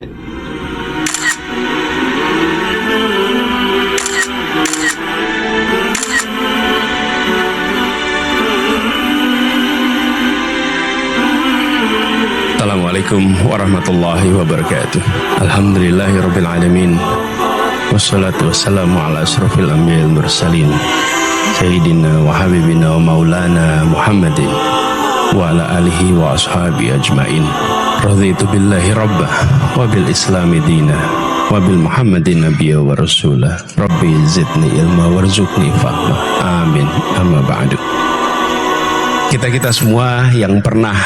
Assalamualaikum warahmatullahi wabarakatuh. Alhamdulillahirabbil alamin. Wassalatu wassalamu ala asyrafil anbiya'il mursalin sayyidina wa habibina wa maulana Muhammadin wa ala alihi wa ashabi ajmain. Raditu billahi rabbah wa bil islami dinah wa bil Muhammadin nabiyya wa rasulah. Rabbi zidni ilma warzuqni fahma. Amin. Amma ba'du. Kita semua yang pernah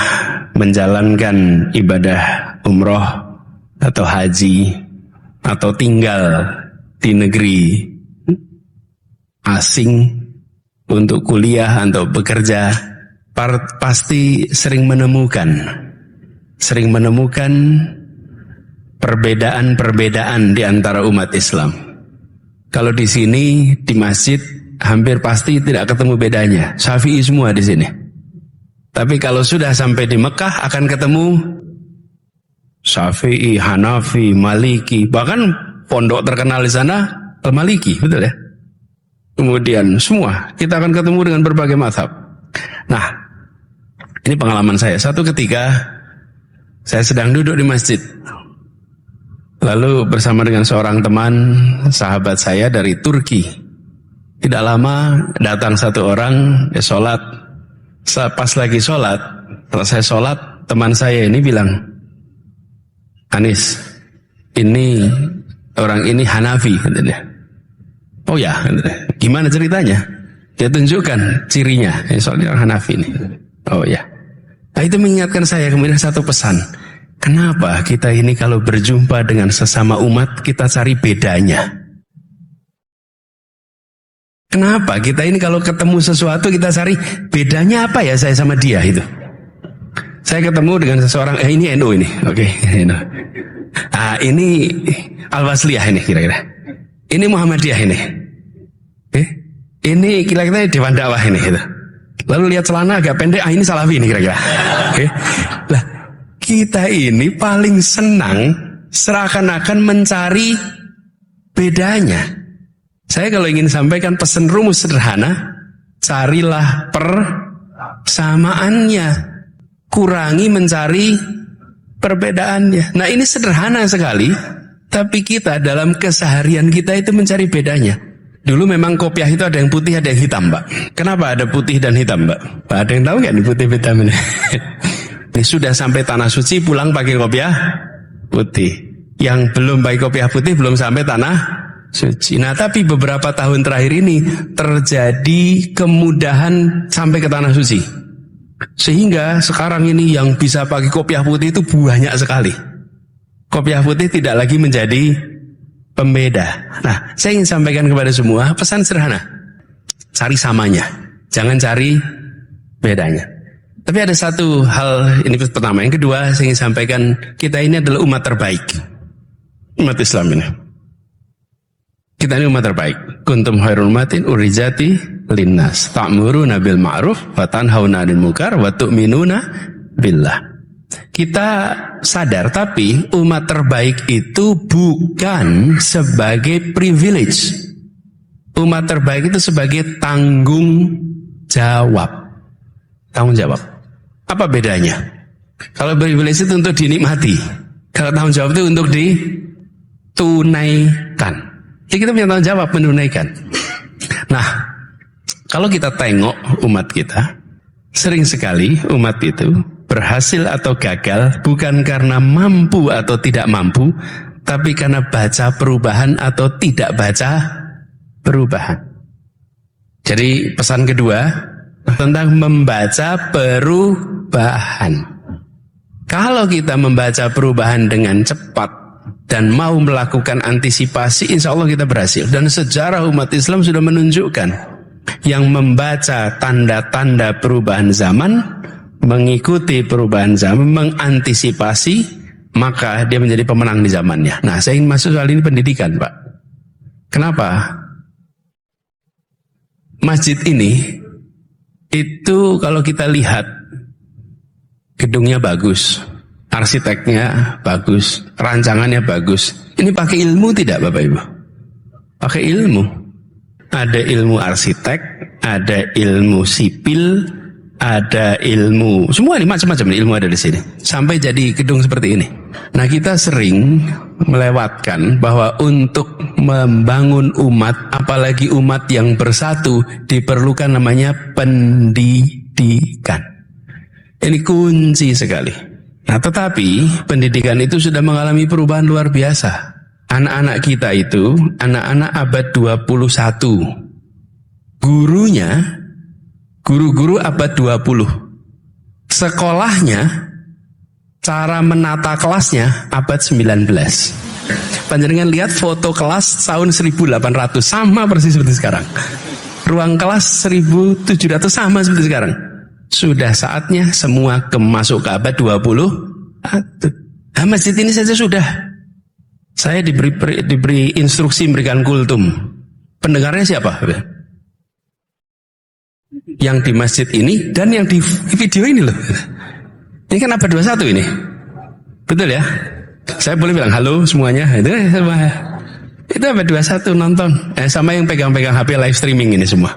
menjalankan ibadah umroh atau haji atau tinggal di negeri asing untuk kuliah atau bekerja pasti sering menemukan perbedaan-perbedaan di antara umat Islam. Kalau di sini di masjid hampir pasti tidak ketemu bedanya. Syafi'i semua di sini. Tapi kalau sudah sampai di Mekah akan ketemu Syafi'i, Hanafi, Maliki, bahkan pondok terkenal di sana Al-Maliki, betul ya? Kemudian semua kita akan ketemu dengan berbagai mazhab. Nah, ini pengalaman saya. Satu ketika saya sedang duduk di masjid, lalu bersama dengan seorang teman sahabat saya dari Turki. Tidak lama datang satu orang, dia sholat. Pas lagi sholat, selesai sholat, teman saya ini bilang, Anis, ini orang ini Hanafi, katanya. Oh ya, katanya. Gimana ceritanya? Dia tunjukkan cirinya, soalnya orang Hanafi ini. Oh ya. Nah, itu mengingatkan saya kemudian satu pesan. Kenapa kita ini kalau berjumpa dengan sesama umat, kita cari bedanya? Kenapa kita ini kalau ketemu sesuatu kita cari bedanya apa ya saya sama dia itu? Saya ketemu dengan seseorang, ini NU ini, oke, NU. Ini Al-Wasliyah ini kira-kira. Ini Muhammadiyah ini. Ini kira-kira Dewan Dakwah ini gitu. Lalu lihat celana agak pendek, ini Salafi ini kira-kira. Lah, kita ini paling senang seakan-akan mencari bedanya. Saya kalau ingin sampaikan pesan rumus sederhana, carilah persamaannya, kurangi mencari perbedaannya. Nah, ini sederhana sekali, tapi kita dalam keseharian kita itu mencari bedanya. Dulu memang kopiah itu ada yang putih, ada yang hitam, Pak. Kenapa ada putih dan hitam, Pak? Pak, ada yang tahu nggak nih putih hitam ini? Ini sudah sampai tanah suci pulang pakai kopiah putih. Yang belum pakai kopiah putih belum sampai tanah suci. Nah, tapi beberapa tahun terakhir ini terjadi kemudahan sampai ke tanah suci. Sehingga sekarang ini yang bisa pakai kopiah putih itu banyak sekali. Kopiah putih tidak lagi menjadi pembeda. Nah, saya ingin sampaikan kepada semua pesan sederhana. Cari samanya, jangan cari bedanya. Tapi ada satu hal, ini pertama. Yang kedua, saya ingin sampaikan, kita ini adalah umat terbaik. Umat Islam ini. Kita ini umat terbaik. Kuntum khairul ummatin urijati linnas ta'muruna bil ma'ruf wa tanhauna 'anil munkar wa tu'minuna billah. Kita sadar, tapi umat terbaik itu bukan sebagai privilege. Umat terbaik itu sebagai tanggung jawab. Tanggung jawab. Apa bedanya? Kalau privilege itu untuk dinikmati. Kalau tanggung jawab itu untuk ditunaikan. Jadi kita punya tanggung jawab menunaikan. Nah, kalau kita tengok umat kita, sering sekali umat itu berhasil atau gagal bukan karena mampu atau tidak mampu, tapi karena baca perubahan atau tidak baca perubahan. Jadi pesan kedua tentang membaca perubahan. Kalau kita membaca perubahan dengan cepat dan mau melakukan antisipasi, insya Allah kita berhasil. Dan sejarah umat Islam sudah menunjukkan yang membaca tanda-tanda perubahan zaman, mengikuti perubahan zaman, mengantisipasi, maka dia menjadi pemenang di zamannya. Nah, saya ingin masuk soal ini pendidikan, Pak. Kenapa? Masjid ini itu kalau kita lihat gedungnya bagus, arsiteknya bagus, rancangannya bagus. Ini pakai ilmu tidak Bapak Ibu? Pakai ilmu. Ada ilmu arsitek, ada ilmu sipil, ada ilmu, semua ini macam-macam ilmu ada di sini. Sampai jadi gedung seperti ini. Nah, kita sering melewatkan bahwa untuk membangun umat, apalagi umat yang bersatu, diperlukan namanya pendidikan. Ini kunci sekali. Nah, tetapi pendidikan itu sudah mengalami perubahan luar biasa. Anak-anak kita itu, anak-anak abad 21. Guru-guru abad 20. Sekolahnya, cara menata kelasnya abad 19. Panjenengan lihat foto kelas tahun 1800, sama persis seperti sekarang. Ruang kelas 1700 sama seperti sekarang. Sudah saatnya semua masuk ke abad 20. Nah, masjid ini saja sudah. Saya diberi instruksi memberikan kultum. Pendengarnya siapa? Yang di masjid ini dan yang di video ini loh. Ini kan abad 21 ini. Betul ya? Saya boleh bilang halo semuanya. Itu abad 21 nonton. Sama yang pegang-pegang HP live streaming ini semua.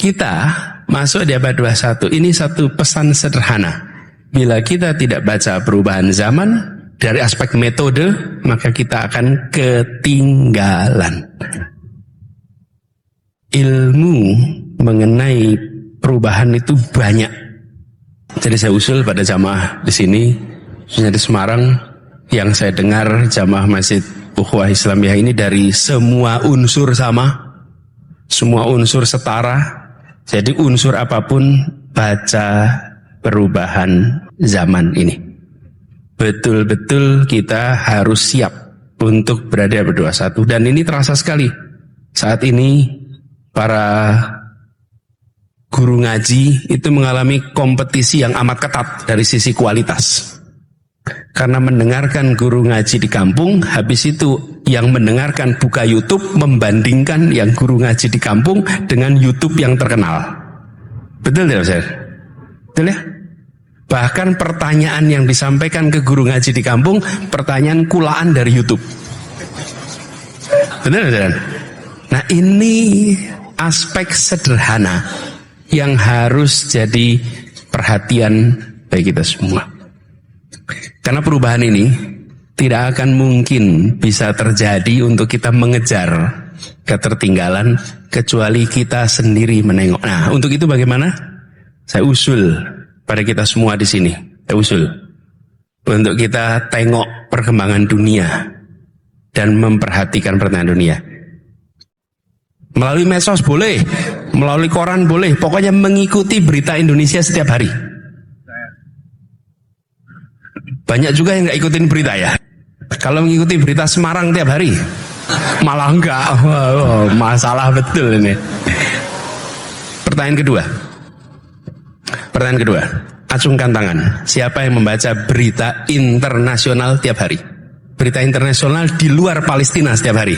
Kita masuk di abad 21. Ini satu pesan sederhana. Bila kita tidak baca perubahan zaman dari aspek metode, maka kita akan ketinggalan. Ilmu mengenai perubahan itu banyak. Jadi saya usul pada jamaah di sini, khususnya di Semarang, yang saya dengar jamaah Masjid Ukhuwah Islamiyah ini dari semua unsur sama, semua unsur setara. Jadi unsur apapun baca perubahan zaman ini. Betul-betul kita harus siap untuk berada berdua satu. Dan ini terasa sekali. Saat ini para guru ngaji itu mengalami kompetisi yang amat ketat dari sisi kualitas. Karena mendengarkan guru ngaji di kampung, habis itu yang mendengarkan buka YouTube membandingkan yang guru ngaji di kampung dengan YouTube yang terkenal. Betul tidak, Ustaz? Betul ya? Bahkan pertanyaan yang disampaikan ke guru ngaji di kampung, pertanyaan kulaan dari YouTube. Benar, Ustaz? Nah, ini aspek sederhana yang harus jadi perhatian bagi kita semua. Karena perubahan ini tidak akan mungkin bisa terjadi untuk kita mengejar ketertinggalan kecuali kita sendiri menengok. Nah, untuk itu bagaimana? Saya usul pada kita semua di sini. Saya usul untuk kita tengok perkembangan dunia dan memperhatikan perkembangan dunia. Melalui medsos boleh, melalui koran boleh, pokoknya mengikuti berita Indonesia setiap hari. Banyak juga yang nggak ikutin berita ya. Kalau mengikuti berita Semarang tiap hari, malah enggak. Masalah betul ini. Pertanyaan kedua, acungkan tangan. Siapa yang membaca berita internasional tiap hari? Berita internasional di luar Palestina setiap hari.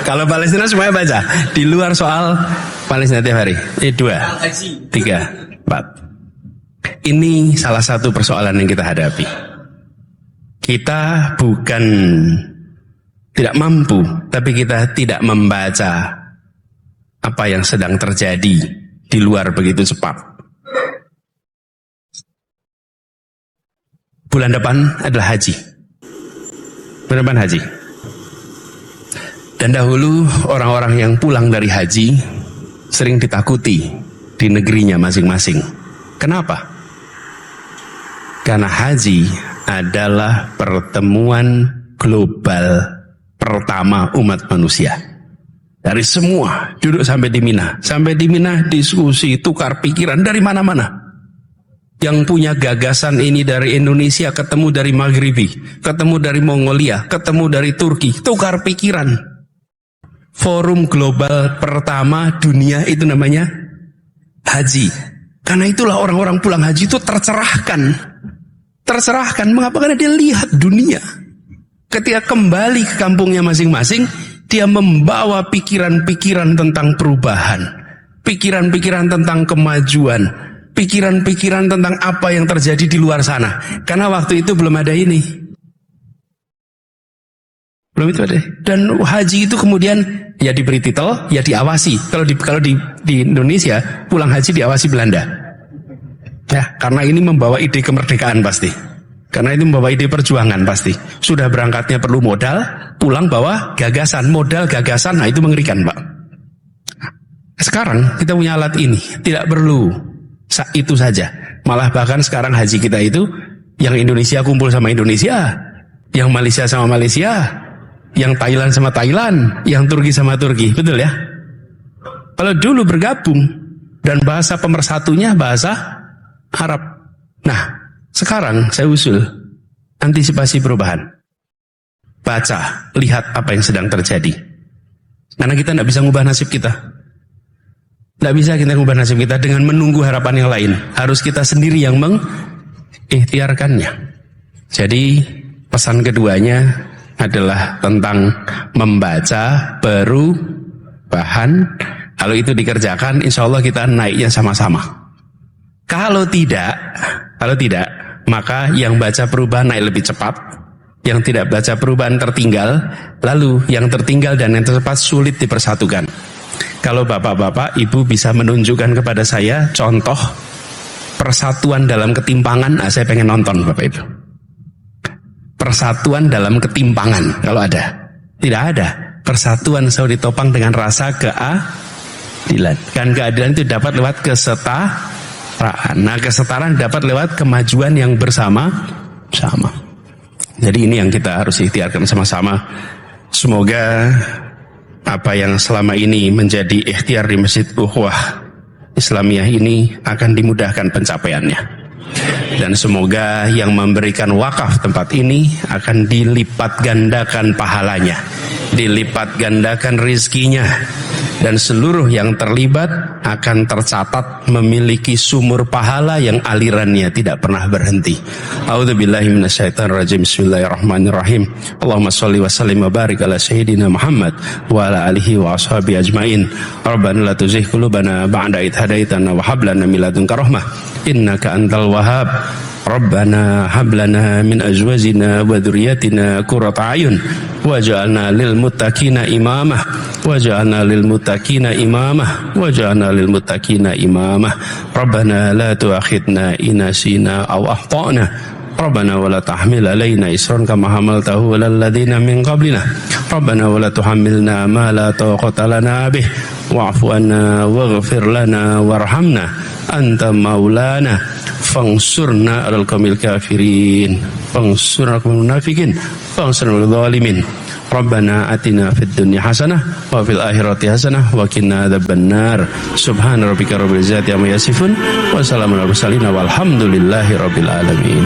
Kalau Palestina semuanya baca. Di luar soal Palestina tiap hari. 2, 3, 4. Ini salah satu persoalan yang kita hadapi. Kita bukan tidak mampu, tapi kita tidak membaca apa yang sedang terjadi di luar begitu cepat. Bulan depan adalah haji. Bulan depan haji. Dan dahulu orang-orang yang pulang dari haji sering ditakuti di negerinya masing-masing. Kenapa? Karena haji adalah pertemuan global pertama umat manusia. Dari semua duduk sampai di Mina. Sampai di Mina diskusi, tukar pikiran dari mana-mana. Yang punya gagasan ini dari Indonesia, ketemu dari Maghribi, ketemu dari Mongolia, ketemu dari Turki, tukar pikiran. Forum global pertama dunia itu namanya haji. Karena itulah orang-orang pulang haji itu tercerahkan. Mengapa? Karena dia lihat dunia. Ketika kembali ke kampungnya masing-masing, dia membawa pikiran-pikiran tentang perubahan, pikiran-pikiran tentang kemajuan, pikiran-pikiran tentang apa yang terjadi di luar sana. Karena waktu itu belum ada ini. Belum itu ada. Dan haji itu kemudian ya diberi titel, ya diawasi. Kalau di Indonesia pulang haji diawasi Belanda. Ya, karena ini membawa ide kemerdekaan pasti. Karena itu membawa ide perjuangan pasti. Sudah berangkatnya perlu modal, pulang bawa gagasan, modal gagasan. Nah itu mengerikan, Pak. Sekarang kita punya alat ini, tidak perlu itu saja. Malah bahkan sekarang haji kita itu yang Indonesia kumpul sama Indonesia, yang Malaysia sama Malaysia, yang Thailand sama Thailand, yang Turki sama Turki, betul ya? Kalau dulu bergabung dan bahasa pemersatunya bahasa Arab. Nah, sekarang saya usul antisipasi perubahan. Baca, lihat apa yang sedang terjadi. Karena kita tidak bisa mengubah nasib kita. Tidak bisa kita mengubah nasib kita dengan menunggu harapan yang lain. Harus kita sendiri yang mengikhtiarkannya. Jadi pesan keduanya adalah tentang membaca perubahan. Kalau itu dikerjakan, insya Allah kita naiknya sama-sama. Kalau tidak, maka yang baca perubahan naik lebih cepat, yang tidak baca perubahan tertinggal, lalu yang tertinggal dan yang tercepat sulit dipersatukan. Kalau bapak-bapak, ibu bisa menunjukkan kepada saya contoh persatuan dalam ketimpangan, saya pengen nonton Bapak Ibu. Persatuan dalam ketimpangan, kalau ada. Tidak ada. Persatuan selalu ditopang dengan rasa keadilan. Kan keadilan itu dapat lewat kesetaraan. Nah, kesetaraan dapat lewat kemajuan yang bersama-sama. Jadi ini yang kita harus ikhtiarkan sama-sama. Semoga apa yang selama ini menjadi ikhtiar di Masjid Ukhuwah Islamiyah ini akan dimudahkan pencapaiannya. Dan semoga yang memberikan wakaf tempat ini akan dilipat gandakan pahalanya, dilipat gandakan rizkinya, dan seluruh yang terlibat akan tercatat memiliki sumur pahala yang alirannya tidak pernah berhenti. A'udzubillahi minasyaitonirrajim. Bismillahirrahmanirrahim. Allahumma shalli wa sallim wa barik ala sayyidina Muhammad wa ala alihi wa ashabihi ajmain. Rabbana la tuzigh qulubana ba'da idh hadaitana wa hab lana min ladunka rahmah innaka antal wahhab. Rabbana hab lana min azwajina wa dzurriyyatina qurrata a'yun waj'alna lil muttaqina imamah waj'alna lil muttaqina imamah waj'alna lil muttaqina imamah. Rabbana la tu'akhidna in nasina aw akhtana. Rabbana wa la tahmil alaina isran kama hamaltahu 'alal ladzina min qablina. Rabbana wa la tuhammilna ma la taqata lana bih wa'fu anna waghfir lana warhamna anta maulana fangsurna 'alal qaumil kafirin fangsurna 'alal munafiqin fangsurna 'alal zalimin. Rabbana atina fid dunya hasanah wa fil akhirati hasanah wa qina adzabannar. Subhana rabbika rabbil izzati amma yasifun wa salamun alal mursalin walhamdulillahi rabbil alamin.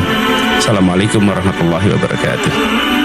Assalamualaikum warahmatullahi wabarakatuh.